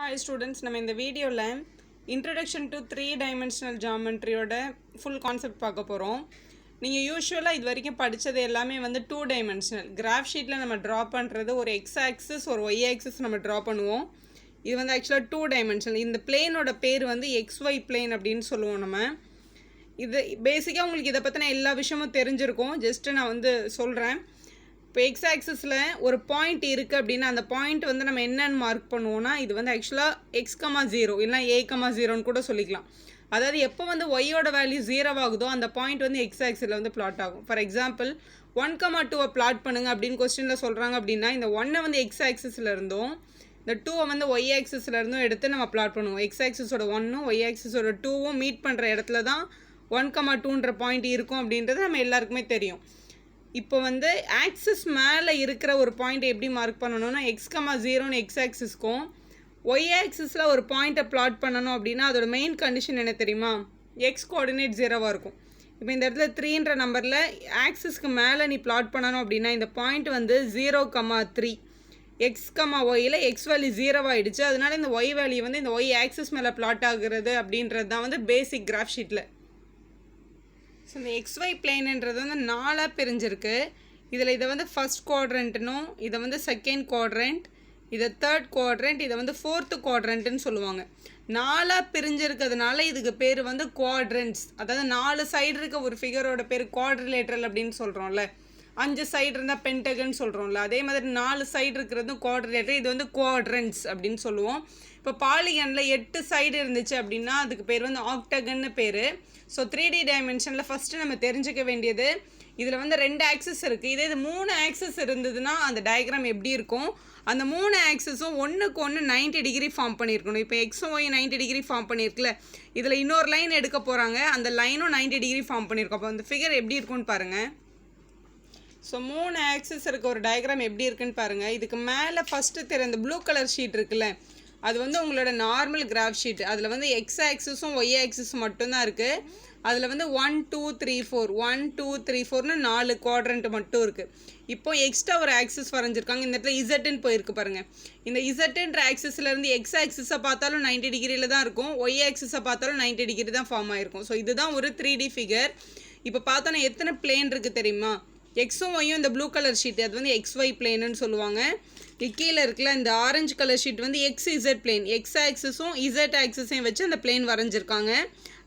Hi students, நம்ம இந்த வீடியோல introduction to 3-dimensional geometry ஓட full concept பார்க்க போறோம். நீங்க யூசுவலா இது வரைக்கும் படிச்சது எல்லாமே வந்து 2-dimensional. கிராஃப் ஷீட்ல நம்ம டிரா பண்றது ஒரு x axis ஒரு y axis நம்ம டிரா பண்ணுவோம். இது வந்து actually 2-dimensional. இந்த பிளேனோட பேர் வந்து xy plane அப்படினு சொல்லுவோம் நம்ம. இது பேசிக்கா உங்களுக்கு இத பத்தின எல்லா விஷயமும் தெரிஞ்சிருக்கும். ஜஸ்ட் நான் வந்து சொல்றேன். இப்போ எக்ஸ் ஆக்சிஸில் ஒரு பாயிண்ட் இருக்குது அப்படின்னா அந்த பாயிண்ட் வந்து நம்ம என்னன்னு மார்க் பண்ணுவோம்னா இது வந்து ஆக்சுவலாக x,0 இல்லைனா a,0ன்னு கூட சொல்லிக்கலாம். அதாவது எப்போ வந்து ஒய்யோட வேல்யூ 0 ஆகுதோ அந்த பாயிண்ட் வந்து எக்ஸ் ஆக்சிஸில் வந்து பிளாட் ஆகும். ஃபார் எக்ஸாம்பிள் 1,2 பிளாட் பண்ணுங்க அப்படின்னு கொஸ்டினில் சொல்கிறாங்க அப்படின்னா இந்த 1 வந்து எக்ஸ் ஆக்சிஸில் இருந்தும் இந்த 2 வந்து ஒய் ஆக்சிஸில் இருந்தும் எடுத்து நம்ம பிளாட் பண்ணுவோம். எக்ஸ் ஆக்சிஸோட 1ம் ஒய் ஆக்சிஸோட 2ம் மீட் பண்ணுற இடத்துல தான் 1,2ன்ற பாயிண்ட் இருக்கும் அப்படின்றது நம்ம எல்லாருக்குமே தெரியும். இப்போ வந்து ஆக்சிஸ் மேலே இருக்கிற ஒரு பாயிண்ட் எப்படி மார்க் பண்ணணும்னா x,0ன்னு எக்ஸ் ஆக்சிஸ்க்கும் ஒய் ஆக்சிஸில் ஒரு பாயிண்ட்டை பிளாட் பண்ணணும் அப்படின்னா அதோட மெயின் கண்டிஷன் என்ன தெரியுமா? எக்ஸ் கோஆர்டினேட் 0வாக இருக்கும். இப்போ இந்த இடத்துல 3ன்ற நம்பரில் ஆக்சிஸ்க்கு மேலே நீ பிளாட் பண்ணணும் அப்படின்னா இந்த பாயிண்ட் வந்து 0,3 x,yயில் எக்ஸ் வேல்யூ 0 ஆகிடுச்சு. அதனால இந்த ஒய் வேல்யூ வந்து இந்த ஒய் ஆக்சிஸ் மேலே பிளாட் ஆகுறது அப்படின்றது தான் வந்து பேசிக் கிராஃப் ஷீட்டில். ஸோ இந்த எக்ஸ்ஒய் பிளேனுன்றது வந்து 4ஆக பிரிஞ்சிருக்கு. இதில் இதை வந்து ஃபஸ்ட் குவாட்ரண்ட்னும் இதை வந்து செகண்ட் குவாட்ரண்ட், இதை தேர்ட் குவாட்ரண்ட், இதை வந்து ஃபோர்த்து குவாட்ரண்ட்டுன்னு சொல்லுவாங்க. 4ஆக பிரிஞ்சிருக்கிறதுனால இதுக்கு பேர் வந்து குவாட்ரண்ட்ஸ். அதாவது 4 சைடு இருக்க ஒரு ஃபிகரோட பேர் குவாட்ரிலேட்ரல் அப்படின்னு சொல்கிறோம்ல. 5 சைடு இருந்தால் பென்டகன் சொல்கிறோம்ல. அதே மாதிரி 4 சைடு இருக்கிறதும் குவாட்ரிலேட்டர். இது வந்து குவாட்ரண்ட்ஸ் அப்படின்னு சொல்லுவோம். இப்போ பாலிகனில் 8 சைடு இருந்துச்சு அப்படின்னா அதுக்கு பேர் வந்து ஆக்டகன்னு பேர். ஸோ 3D டைமென்ஷனில் ஃபஸ்ட்டு நம்ம தெரிஞ்சுக்க வேண்டியது இதில் வந்து 2 ஆக்சிஸ் இருக்குது. இதே இது 3 ஆக்சிஸ் இருந்ததுன்னா அந்த டயக்ராம் எப்படி இருக்கும்? அந்த 3 ஆக்சிஸும் ஒன்றுக்கு ஒன்று 90 டிகிரி ஃபார்ம் பண்ணியிருக்கணும். இப்போ எக்ஸும் ஒய் 90 டிகிரி ஃபார்ம் பண்ணியிருக்குல்ல, இதில் இன்னொரு லைன் எடுக்க போகிறாங்க. அந்த லைனும் 90 டிகிரி ஃபார்ம் பண்ணியிருக்கோம். அப்போ அந்த ஃபிகர் எப்படி இருக்குன்னு பாருங்கள். ஸோ 3 ஆக்சிஸ் இருக்க ஒரு டயக்ராம் எப்படி இருக்குன்னு பாருங்கள். இதுக்கு மேலே ஃபஸ்ட்டு தெரிந்த ப்ளூ கலர் ஷீட் இருக்குல்ல, அது வந்து உங்களோட நார்மல் கிராஃப் ஷீட். அதில் வந்து எக்ஸ் ஆக்சிஸும் ஒய் ஆக்சிஸும் மட்டும்தான் இருக்குது. அதில் வந்து 1 2 3 4 1 2 3 4ன்னு 4 குவாட்ரண்ட் மட்டும் இருக்குது. இப்போ எக்ஸ்ட்ரா ஒரு ஆக்சிஸ் வரைஞ்சிருக்காங்க. இந்த இடத்துல இசட்டுன்னு போயிருக்கு பாருங்கள். இந்த இசட்டுன்ற ஆக்சிஸ்லேருந்து எக்ஸ் ஆக்சிஸை பார்த்தாலும் 90 டிகிரியில் தான் இருக்கும், ஒய் ஆக்சிஸை பார்த்தாலும் 90 டிகிரி தான் ஃபார்ம் ஆகிருக்கும். ஸோ இதுதான் ஒரு 3D ஃபிகர். இப்போ பார்த்தோன்னா எத்தனை பிளேன் இருக்குது தெரியுமா? எக்ஸும் ஒய்யும் இந்த ப்ளூ கலர் ஷீட் அது வந்து XY பிளேனுன்னு சொல்லுவாங்க. கீழே இருக்குல்ல இந்த ஆரஞ்சு கலர் ஷீட் வந்து XZ பிளேன். எக்ஸ் ஆக்சிஸும் இசட் ஆக்சிஸையும் வச்சு அந்த பிளேன் வரைஞ்சிருக்காங்க.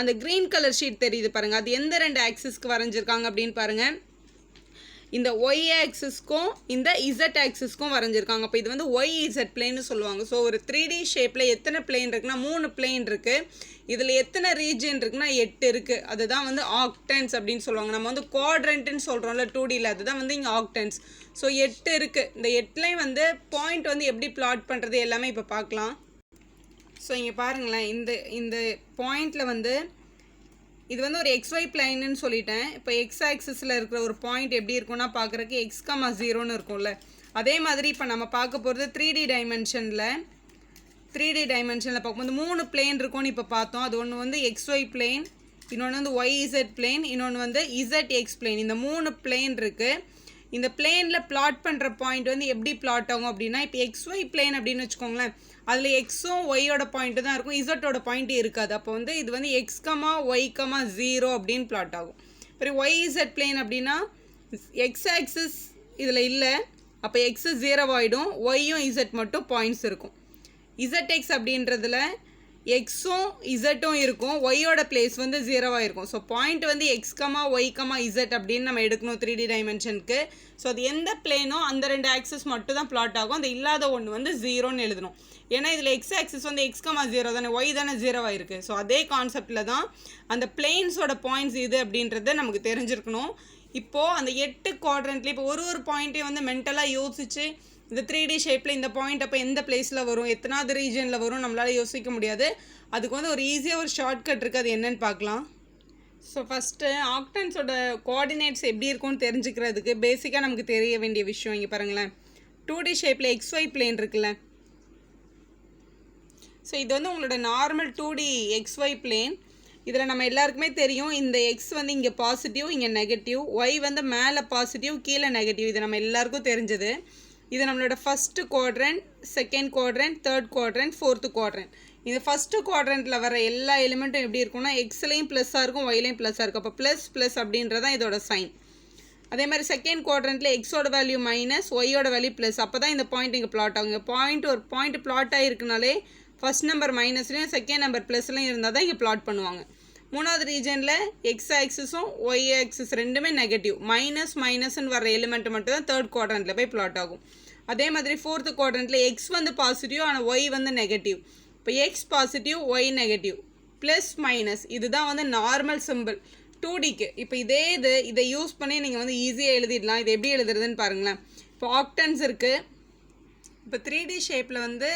அந்த க்ரீன் கலர் ஷீட் தெரியுது பாருங்கள், அது எந்த 2 ஆக்சிஸ்க்கு வரைஞ்சிருக்காங்க அப்படின்னு பாருங்கள். இந்த ஒய் ஆக்சிஸ்க்கும் இந்த இசட் ஆக்சிஸ்க்கும் வரைஞ்சிருக்காங்க. அப்போ இது வந்து YZ பிளேன்னு சொல்லுவாங்க. ஸோ ஒரு 3D ஷேப்பில் எத்தனை பிளேன் இருக்குன்னா 3 பிளேன் இருக்குது. இதில் எத்தனை ரீஜன் இருக்குன்னா 8 இருக்குது. அதுதான் வந்து ஆக்டன்ஸ் அப்படின்னு சொல்லுவாங்க. நம்ம வந்து குவாட்ரண்ட்டுன்னு சொல்கிறோம்ல 2Dயில், அதுதான் வந்து இங்கே ஆக்டன்ஸ். ஸோ 8 இருக்குது. இந்த 8லையும் வந்து பாயிண்ட் வந்து எப்படி பிளாட் பண்ணுறது எல்லாமே இப்போ பார்க்கலாம். ஸோ இங்கே பாருங்களேன், இந்த பாயிண்டில் வந்து இது வந்து ஒரு XY பிளைன்னு சொல்லிட்டேன். இப்போ எக்ஸ் ஆக்சிஸில் இருக்கிற ஒரு பாயிண்ட் எப்படி இருக்குன்னா பார்க்குறக்கு x,0ன்னு இருக்கும்ல. அதே மாதிரி இப்போ நம்ம பார்க்க போகிறது 3D டைமென்ஷனில் பார்க்கும்போது 3 பிளேன் இருக்கும்னு இப்போ பார்த்தோம். அது ஒன்று வந்து XY பிளேன், இன்னொன்று வந்து YZ பிளேன், இன்னொன்று வந்து ZX பிளேன். இந்த 3 பிளேன் இருக்குது. இந்த பிளேனில் பிளாட் பண்ணுற பாயிண்ட் வந்து எப்படி பிளாட் ஆகும் அப்படின்னா இப்போ XY பிளேன் அப்படின்னு வச்சுக்கோங்களேன், அதில் எக்ஸும் ஒய்யோட பாயிண்ட்டு தான் இருக்கும், இசட்டோட பாயிண்ட்டு இருக்காது. அப்போ வந்து இது வந்து x,y,0 அப்படின்னு பிளாட் ஆகும். அப்புறம் YZ பிளேன் அப்படின்னா எக்ஸ் ஆக்சிஸ் இதில் இல்லை, அப்போ எக்ஸு 0 ஆகிடும், ஒய்யும் இசட் மட்டும் பாயிண்ட்ஸ் இருக்கும். ZX அப்படின்றதுல எக்ஸும் இசட்டும் இருக்கும், ஒய்யோட பிளேஸ் வந்து 0வாக இருக்கும். ஸோ பாயிண்ட் வந்து x,y,z அப்படின்னு நம்ம எடுக்கணும் 3D டைமென்ஷனுக்கு. ஸோ அது எந்த பிளேனோ அந்த 2 ஆக்சிஸ் மட்டும் தான் பிளாட் ஆகும். அந்த இல்லாத ஒன்று வந்து 0ன்னு எழுதணும். ஏன்னா இதில் எக்ஸ் ஆக்சிஸ் வந்து x,0 தானே, ஒய் தானே 0வாக இருக்குது. ஸோ அதே கான்செப்டில் தான் அந்த பிளேன்ஸோட பாயிண்ட்ஸ் இது அப்படின்றத நமக்கு தெரிஞ்சிருக்கணும். இப்போது அந்த 8 குவாட்ரண்ட்லேயே இப்போ ஒரு பாயிண்ட்டையும் வந்து மென்டலாக யோசிச்சு இந்த 3D ஷேப்பில் இந்த பாயிண்ட் அப்போ எந்த பிளேஸில் வரும், எத்தனாவது ரீஜனில் வரும் நம்மளால் யோசிக்க முடியாது. அதுக்கு வந்து ஒரு ஈஸியாக ஒரு ஷார்ட்கட் இருக்குது, அது என்னன்னு பார்க்கலாம். ஸோ ஃபஸ்ட்டு ஆக்டன்ஸோட கோஆர்டினேட்ஸ் எப்படி இருக்கும்னு தெரிஞ்சுக்கிறதுக்கு பேசிக்காக நமக்கு தெரிய வேண்டிய விஷயம் இங்கே பாருங்களேன். 2D ஷேப்பில் XY பிளேன் இருக்குல்ல, ஸோ இது வந்து உங்களோட நார்மல் 2D XY பிளேன். இதில் நம்ம எல்லாருக்குமே தெரியும் இந்த எக்ஸ் வந்து இங்கே பாசிட்டிவ், இங்கே நெகட்டிவ், ஒய் வந்து மேலே பாசிட்டிவ் கீழே நெகட்டிவ், இது நம்ம எல்லாருக்கும் தெரிஞ்சது. இது நம்மளோட first quadrant, second quadrant, third quadrant, fourth quadrant. இந்த ஃபஸ்ட்டு குவாட்ரண்ட்டில் வர எல்லா எலிமெண்ட்டும் எப்படி இருக்கும்னா எக்ஸ்லேயும் ப்ளஸ்ஸாக இருக்கும், ஒய்லேயும் ப்ளஸ்ஸாக இருக்கும். அப்போ ப்ளஸ் அப்படின்றதான் இதோட சைன். அதே மாதிரி செகண்ட் குவாட்ரண்ட்டில் எக்ஸோட வேல்யூ மைனஸ், ஒய்யோட வேல்யூ ப்ளஸ். அப்போ தான் இந்த பாயிண்ட் இங்கே பிளாட் ஆகும். ஒரு பாயிண்ட் பிளாட் ஆகிருக்குனாலே ஃபஸ்ட் நம்பர் மைனஸ்லையும் செகண்ட் நம்பர் ப்ளஸ்லையும் இருந்தால் தான் இங்கே பிளாட் பண்ணுவாங்க. மூணாவது ரீஜனில் எக்ஸ் ஆக்சிஸும் ஒய் ஆக்சிஸ் ரெண்டுமே நெகட்டிவ். மைனஸ்ன்னு வர எலிமெண்ட் மட்டும் தான் தேர்ட் குவாட்ரண்ட்டில் போய் பிளாட் ஆகும். அதே மாதிரி ஃபோர்த்து குவாட்ரண்ட்டில் எக்ஸ் வந்து பாசிட்டிவ், ஆனால் ஒய் வந்து நெகட்டிவ். இப்போ X positive, Y negative, plus minus. இதுதான் வந்து நார்மல் சிம்பிள் 2Dக்கு. இப்போ இதை யூஸ் பண்ணி நீங்கள் வந்து ஈஸியாக எழுதிடலாம். இது எப்படி எழுதுறதுன்னு பாருங்களேன். இப்போ ஆக்டன்ஸ் இருக்குது. இப்போ 3D ஷேப்பில் வந்து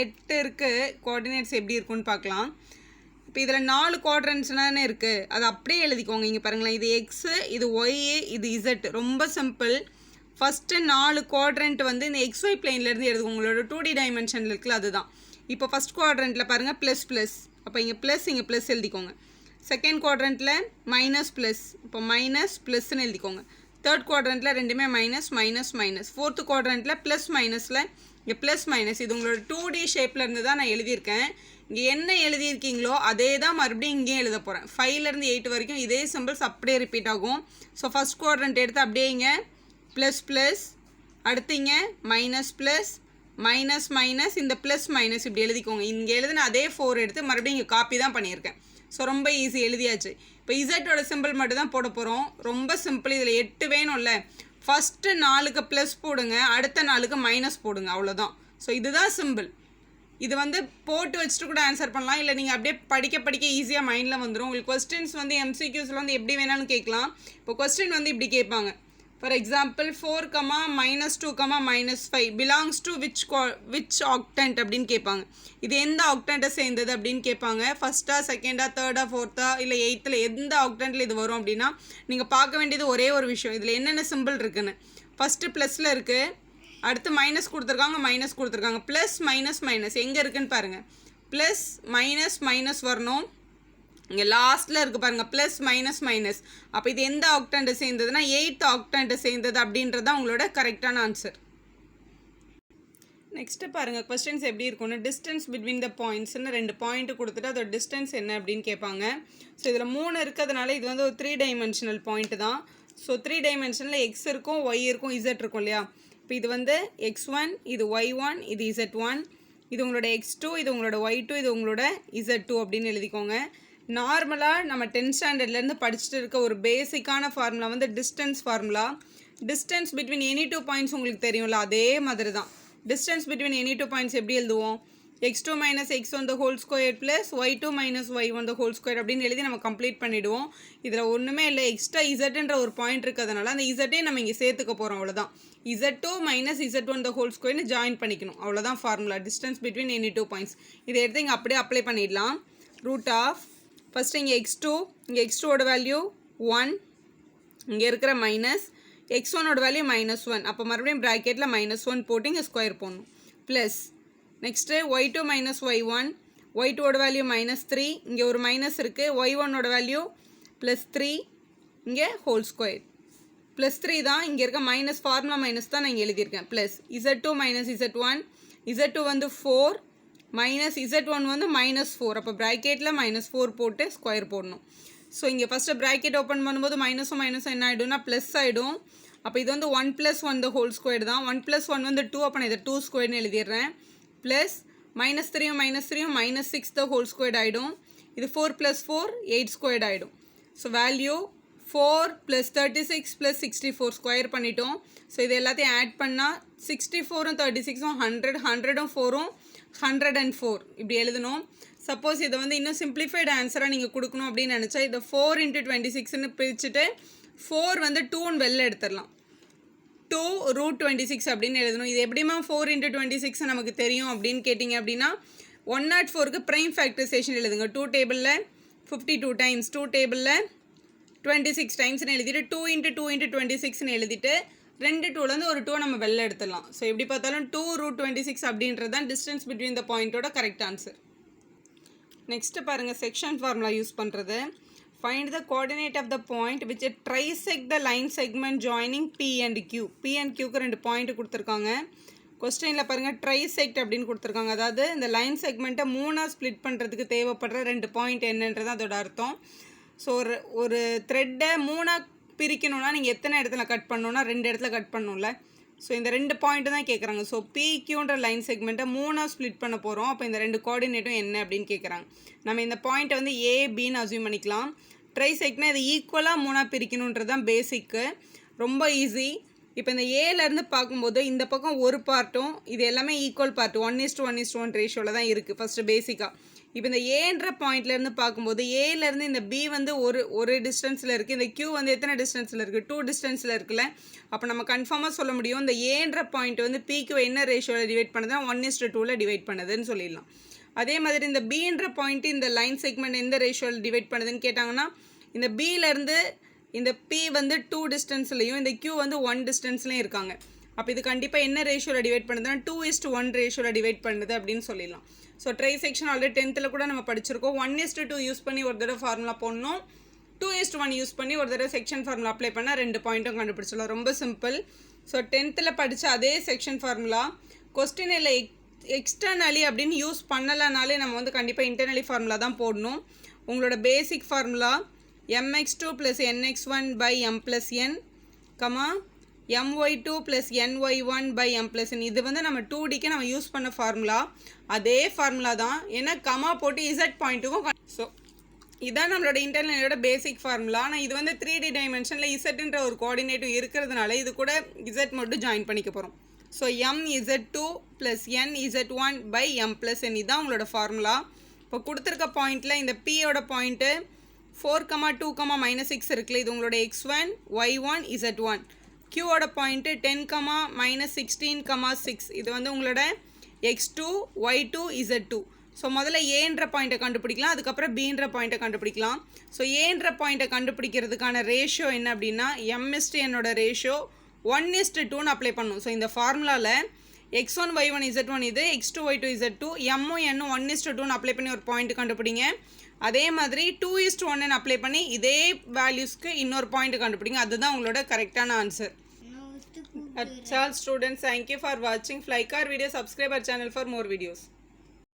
8 இருக்குது. கோஆர்டினேட்ஸ் எப்படி இருக்குன்னு பார்க்கலாம். இப்போ இதில் 4 குவாட்ரண்ட்ஸ்னானே இருக்குது. அது அப்படியே எழுதிக்கோங்க. இங்கே பாருங்களேன், இது எக்ஸு, இது ஒய்யு, இது இசட். ரொம்ப சிம்பிள். ஃபஸ்ட்டு 4 குவாட்ரண்ட் வந்து இந்த XY பிளேன்லேருந்து எழுதுங்க. உங்களோட 2D டைமென்ஷனில் இருக்குல்ல, அதுதான். இப்போ ஃபஸ்ட் குவாட்ரண்ட்டில் பாருங்கள் ப்ளஸ். அப்போ இங்கே ப்ளஸ் எழுதிக்கோங்க. செகண்ட் குவாட்ரண்ட்டில் மைனஸ், இப்போ ப்ளஸ்ன்னு எழுதிக்கோங்க. தேர்ட் குவாட்ரண்ட்டில் ரெண்டுமே மைனஸ். ஃபோர்த்து குவாட்ரண்ட்டில் மைனஸில் இங்கே மைனஸ். இது உங்களோட 2D ஷேப்பில் இருந்து தான் நான் எழுதியிருக்கேன். இங்கே என்ன எழுதியிருக்கீங்களோ அதே தான் மறுபடியும் இங்கேயும் எழுத போகிறேன். 5லேருந்து 8 வரைக்கும் இதே சிம்பிள்ஸ் அப்படியே ரிப்பீட் ஆகும். ஸோ ஃபஸ்ட் குவாட்ரண்ட் எடுத்து அப்படியே இங்கே ப்ளஸ், அடுத்து இங்கே மைனஸ், இந்த மைனஸ் இப்படி எழுதிக்கோங்க. இங்கே எழுதுன அதே 4 எடுத்து மறுபடியும் இங்கே காப்பி தான் பண்ணியிருக்கேன். ஸோ ரொம்ப ஈஸி, எழுதியாச்சு. இப்போ இசட்டோட சிம்பிள் மட்டும் தான் போட போகிறோம். ரொம்ப சிம்பிள். இதில் 8 வேணும்ல. ஃபஸ்ட்டு 4க்கு ப்ளஸ் போடுங்க, அடுத்த 4க்கு மைனஸ் போடுங்க, அவ்வளோதான். ஸோ இதுதான் சிம்பிள். இது வந்து போட்டு வச்சுட்டு கூட ஆன்சர் பண்ணலாம், இல்லை நீங்கள் அப்படியே படிக்க ஈஸியாக மைண்டில் வந்துடும். உங்களுக்கு கொஸ்டின்ஸ் வந்து MCQஸில் வந்து எப்படி வேணாலும் கேட்கலாம். இப்போ கொஸ்டின் வந்து இப்படி கேட்பாங்க. For example 4, -2, -5 belongs to which octant அப்படின்னு கேட்பாங்க. இது எந்த ஆக்டண்ட்டை சேர்ந்தது அப்படின்னு கேட்பாங்க. ஃபஸ்ட்டா, செகண்டா, தேர்டா, ஃபோர்த்தா, இல்லை 8th எந்த ஆக்டண்ட்டில் இது வரும் அப்படின்னா நீங்கள் பார்க்க வேண்டியது ஒரே ஒரு விஷயம். இதில் என்னென்ன சிம்பிள் இருக்குன்னு. ஃபஸ்ட்டு ப்ளஸில் இருக்குது, அடுத்து மைனஸ் கொடுத்துருக்காங்க, ப்ளஸ் மைனஸ் எங்கே இருக்குன்னு பாருங்கள். ப்ளஸ் மைனஸ் வரணும். இங்கே லாஸ்ட்டில் இருக்குது பாருங்கள், ப்ளஸ் மைனஸ். அப்போ இது எந்த ஆக்டண்ட்டை சேர்ந்ததுன்னா 8th ஆக்டண்ட்டை சேர்ந்தது அப்படின்றது தான் உங்களோட கரெக்டான ஆன்சர். நெக்ஸ்ட்டு பாருங்கள், கொஸ்டின்ஸ் எப்படி இருக்கும்னு. டிஸ்டன்ஸ் பிட்வீன் த பாயிண்ட்ஸ்னு 2 பாயிண்ட் கொடுத்துட்டு அதோட டிஸ்டன்ஸ் என்ன அப்படின்னு கேட்பாங்க. ஸோ இதில் 3 இருக்கிறதுனால இது வந்து ஒரு 3 டைமென்ஷனல் பாயிண்ட் தான். ஸோ 3 டைமென்ஷனில் எக்ஸ் இருக்கும், ஒய் இருக்கும், இசட் இருக்கும் இல்லையா. இப்போ இது வந்து x1, இது y1, இது z1, இது உங்களோட x2, இது உங்களோட y2, இது உங்களோட z2 அப்படின்னு எழுதிக்கோங்க. நார்மலாக நம்ம 10th ஸ்டாண்டர்ட்லேருந்து படிச்சுட்டு இருக்க ஒரு பேசிக்கான ஃபார்முலா வந்து distance formula. Distance between any 2 points உங்களுக்கு தெரியும்ல, அதே மாதிரி தான். டிஸ்டன்ஸ் பிட்வீன் எனி 2 பாயிண்ட்ஸ் எப்படி எழுதுவோம்? x2 - x1 the whole square plus y2 - y1 the whole square அப்படின்னு எழுதி நம்ம கம்ப்ளீட் பண்ணிவிடுவோம். இதில் ஒன்றுமே இல்லை, எக்ஸ்ட்ரா இசட்ன்ற ஒரு பாயிண்ட் இருக்கிறதுனால அந்த இசட்டே நம்ம இங்கே சேர்த்துக்க போகிறோம், அவ்வளோதான். z2 - z1 the whole square join பண்ணிக்கணும், அவ்வளோதான் formula. Distance between any 2 points. இதை எடுத்து இங்கே அப்படியே அப்ளை பண்ணிடலாம். ரூட் ஆஃப் ஃபஸ்ட்டு இங்கே x2ஓட வேல்யூ 1, இங்கே இருக்கிற மைனஸ் x1ஓட வேல்யூ -1. அப்போ மறுபடியும் ப்ராக்கெட்டில் -1 போட்டு இங்கே ஸ்கொயர் போடணும். Plus next y2 - y1, y2ஓட value -3, இங்கே ஒரு மைனஸ் இருக்குது. y1ஓட வேல்யூ +3, இங்கே ஹோல் ஸ்கொயர். +3 தான் இங்கே இருக்க மைனஸ், ஃபார்முலா மைனஸ் தான் நான் இங்கே எழுதியிருக்கேன். ப்ளஸ் z2 - z1, z2 வந்து 4 மைனஸ் z1 வந்து -4. அப்போ ப்ராக்கெட்டில் -4 போட்டு ஸ்கொயர் போடணும். ஸோ இங்கே ஃபஸ்ட்டு ப்ராக்கெட் ஓப்பன் பண்ணும்போது மைனஸும் என்ன ஆகிடும்னா ப்ளஸ் ஆகிடும். அப்போ இது வந்து 1 + 1 the whole square தான். 1 + 1 வந்து 2, அப்போ நான் இதை 2 ஸ்கொயர்னு எழுதிடுறேன். ப்ளஸ் -3யும் -6 the whole square ஆகிடும். இது 4 + 4 8 ஸ்கொயர்ட் ஆகிடும். ஸோ வேல்யூ 4 + 36 + 64 ஸ்கொயர் பண்ணிட்டோம். ஸோ இது எல்லாத்தையும் ஆட் பண்ணால் 64ம் 36ம் 100, 100ம் 4ம் 104 இப்படி எழுதணும். சப்போஸ் இதை வந்து இன்னும் சிம்பிளிஃபைடு ஆன்சராக நீங்கள் கொடுக்கணும் அப்படின்னு நினச்சா இதை 4 × 26ன்னு பிரிச்சுட்டு 4 வந்து 2ன்னு வெளில எடுத்துடலாம். 2√26 அப்படின்னு எழுதணும். இது எப்படிமா 4 × 26 நமக்கு தெரியும் அப்படின்னு கேட்டிங்க அப்படின்னா 104க்கு ப்ரைம் ஃபேக்டரைசேஷன் எழுதுங்க. 2 டேபிளில் 52 டைம்ஸ், 2 டேபிளில் 26 டைம்ஸ்னு எழுதிட்டு 2 × 2 × 26ன்னு எழுதிட்டு 2 2லேருந்து ஒரு 2 நம்ம வெளில எடுத்துடலாம். ஸோ எப்படி பார்த்தாலும் 2√26 அப்படின்றது தான் டிஸ்டன்ஸ் பிட்வீன் த பாயிண்ட்டோட கரெக்ட் ஆன்சர். நெக்ஸ்ட்டு பாருங்கள், செக்ஷன் ஃபார்முலா யூஸ் பண்ணுறது. Find the coordinate of the point which trisect the line segment joining P and Q. P and Qக்கு ரெண்டு பாயிண்ட் கொடுத்துருக்காங்க. கொஸ்டினில் பாருங்கள் ட்ரைசெக்ட் அப்படின்னு கொடுத்துருக்காங்க. அதாவது இந்த லைன் செக்மெண்ட்டை மூணாக ஸ்ப்ளிட் பண்ணுறதுக்கு தேவைப்படுற ரெண்டு பாயிண்ட் என்னன்றது அதோட அர்த்தம். ஸோ ஒரு த்ரெட்டை மூணாக பிரிக்கணும்னா நீங்கள் எத்தனை இடத்துல கட் பண்ணணும்னா ரெண்டு இடத்துல கட் பண்ணணும்ல. ஸோ இந்த ரெண்டு பாயிண்ட்டு தான் கேட்குறாங்க. ஸோ பிக்யூன்ற லைன் செக்மெண்ட்டை மூணாக ஸ்ப்ளிட் பண்ண போகிறோம். அப்போ இந்த ரெண்டு கோஆர்டினேட்டும் என்ன அப்படின்னு கேட்குறாங்க. நம்ம இந்த பாயிண்ட்டை வந்து ஏபின்னு அஸ்யூம் பண்ணிக்கலாம். ட்ரைசெக்ட்னா இது ஈக்குவலாக மூணாக பிரிக்கணுன்றது தான் பேசிக்கு. ரொம்ப ஈஸி. இப்போ இந்த ஏலேருந்து பார்க்கும்போது இந்த பக்கம் ஒரு பார்ட்டும் இது எல்லாமே ஈக்குவல் பார்ட் 1:1:1 ரேஷியோவில் தான் இருக்குது ஃபஸ்ட்டு பேசிக்காக. இப்போ இந்த ஏன்ற பாயிண்ட்லேருந்து பார்க்கும்போது ஏலேருந்து இந்த பி வந்து ஒரு டிஸ்டன்ஸில் இருக்குது, இந்த கியூ வந்து எத்தனை டிஸ்டன்ஸில் இருக்குது 2 டிஸ்டன்ஸில் இருக்குல்ல. அப்போ நம்ம கன்ஃபார்மாக சொல்ல முடியும் இந்த ஏன்ற பாயிண்ட் வந்து பிக்கு என்ன ரேஷியோவில் டிவைட் பண்ணுதுன்னா 1:2 டிவைட் பண்ணுதுன்னு சொல்லிடலாம். அதே மாதிரி இந்த பின்ற பாயிண்ட்டு இந்த லைன் செக்மெண்ட் எந்த ரேஷியோவில் டிவைட் பண்ணுதுன்னு கேட்டாங்கன்னா இந்த பியிலேருந்து இந்த பி வந்து 2 டிஸ்டன்ஸ்லையும் இந்த கியூ வந்து 1 டிஸ்டன்ஸ்லையும் இருக்காங்க. அப்போ இது கண்டிப்பாக என்ன ரேஷியோவில் டிவைட் பண்ணுதுன்னா 2:1 ரேஷியோவில் டிவைட் பண்ணுது அப்படின்னு சொல்லிடலாம். ஸோ ட்ரைசெக்ஷன் ஆல்ரெடி 10th கூட நம்ம படிச்சிருக்கோம். 1:2 யூஸ் பண்ணி ஒரு தடவை ஃபார்முலா போடணும், 2:1 யூஸ் பண்ணி ஒரு தடவை செக்ஷன் ஃபார்முலா அப்ளை பண்ணால் ரெண்டு பாயிண்ட்டும் கண்டுபிடிச்சிடலாம். ரொம்ப சிம்பிள். ஸோ 10th படித்த அதே செக்ஷன் ஃபார்முலா கொஸ்டினில் எக்ஸ்டர்னலி அப்படின்னு யூஸ் பண்ணலைனாலே நம்ம வந்து கண்டிப்பாக இன்டர்னலி ஃபார்முலா தான் போடணும். உங்களோட பேசிக் formula mx2 + nx1 / m + n, my2 + ny1 / m + n. இது வந்து நம்ம 2Dக்கு நம்ம யூஸ் பண்ண ஃபார்முலா. அதே ஃபார்முலா தான், ஏன்னா கமா போட்டு இசட் பாயிண்ட்டுக்கும். ஸோ இதான் நம்மளோட இன்டர்னலோட பேசிக் ஃபார்முலா. ஆனால் இது வந்து 3D டைமென்ஷனில் இசட்ன்ற ஒரு கோஆர்டினேட்டும் இருக்கிறதுனால இது கூட இசட் மட்டும் ஜாயின் பண்ணிக்க போகிறோம். So mz2 + nz1 / m + n இதுதான் உங்களோட ஃபார்முலா. இப்போ கொடுத்துருக்க பாயிண்ட்டில் இந்த பியோட பாயிண்ட்டு 4, 2, -6 இருக்குல்ல, இது உங்களோட x1 y1 z1. க்யூவோட பாயிண்ட்டு 10, -16, 6 இது வந்து உங்களோட x2 y2 z2. ஸோ முதல்ல ஏன்ற பாயிண்ட்டை கண்டுபிடிக்கலாம், அதுக்கப்புறம் பீன்ற பாயிண்ட்டை கண்டுபிடிக்கலாம். ஸோ ஏன்ற பாயிண்ட்டை கண்டுபிடிக்கிறதுக்கான ரேஷியோ என்ன அப்படின்னா m:n ரேஷியோ 1:2ன்னு அப்ளை பண்ணும். ஸோ இந்த ஃபார்முலாவில் x1 y1 z1 இது, x2 y2 z2, m-ம் n-ம் 1:2ன்னு அப்ளை பண்ணி ஒரு பாயிண்ட் கண்டுபிடிங்க. அதே மாதிரி 2:1 அப்ளை பண்ணி இதே வேல்யூஸ்க்கு இன்னொரு பாயிண்ட் கண்டுபிடிங்க. அதுதான் உங்களோட கரெக்டான answer. That's all students. Thank you for watching. Like our video, subscribe our channel for more videos.